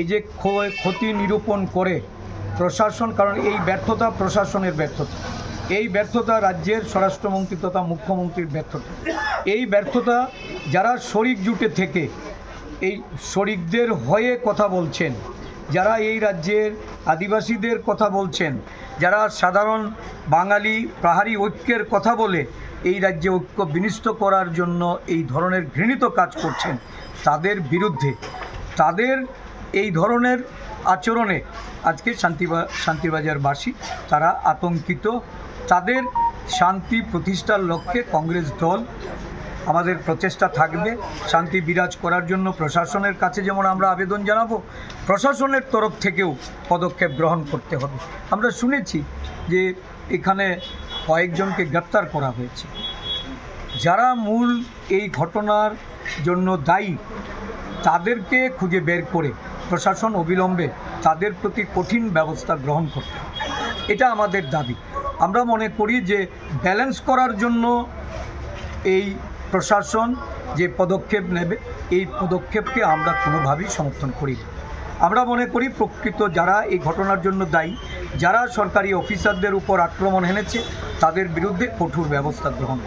এই যে ক্ষতি নিরূপণ করে প্রশাসন, কারণ এই ব্যর্থতা প্রশাসনের ব্যর্থতা, এই ব্যর্থতা রাজ্যের স্বরাষ্ট্রমন্ত্রী তথা মুখ্যমন্ত্রীর ব্যর্থতা, এই ব্যর্থতা যারা শরিক জুটে থেকে এই শরিকদের হয়ে কথা বলছেন, যারা এই রাজ্যের আদিবাসীদের কথা বলছেন, যারা সাধারণ বাঙালি প্রহারী ঐক্যের কথা বলে এই রাজ্যে ঐক্য বিনষ্ট করার জন্য এই ধরনের ঘৃণিত কাজ করছেন, তাদের বিরুদ্ধে তাদের এই ধরনের আচরণে আজকে শান্তিবাজারবাসী তারা আতঙ্কিত। তাদের শান্তি প্রতিষ্ঠার লক্ষ্যে কংগ্রেস দল আমাদের প্রচেষ্টা থাকবে শান্তি বিরাজ করার জন্য। প্রশাসনের কাছে যেমন আমরা আবেদন জানাবো, প্রশাসনের তরফ থেকেও পদক্ষেপ গ্রহণ করতে হবে। আমরা শুনেছি যে এখানে কয়েকজনকে গ্রেপ্তার করা হয়েছে, যারা মূল এই ঘটনার জন্য দায়ী তাদেরকে খুঁজে বের করে প্রশাসন অবিলম্বে তাদের প্রতি কঠিন ব্যবস্থা গ্রহণ করতে হবে। এটা আমাদের দাবি। আমরা মনে করি যে ব্যালেন্স করার জন্য এই প্রশাসন যে পদক্ষেপ নেবে, এই পদক্ষেপকে আমরা কোনোভাবেই সমর্থন করি না। আমরা মনে করি প্রকৃত যারা এই ঘটনার জন্য দায়ী, যারা সরকারি অফিসারদের উপর আক্রমণ এনেছে, তাদের বিরুদ্ধে কঠোর ব্যবস্থা গ্রহণ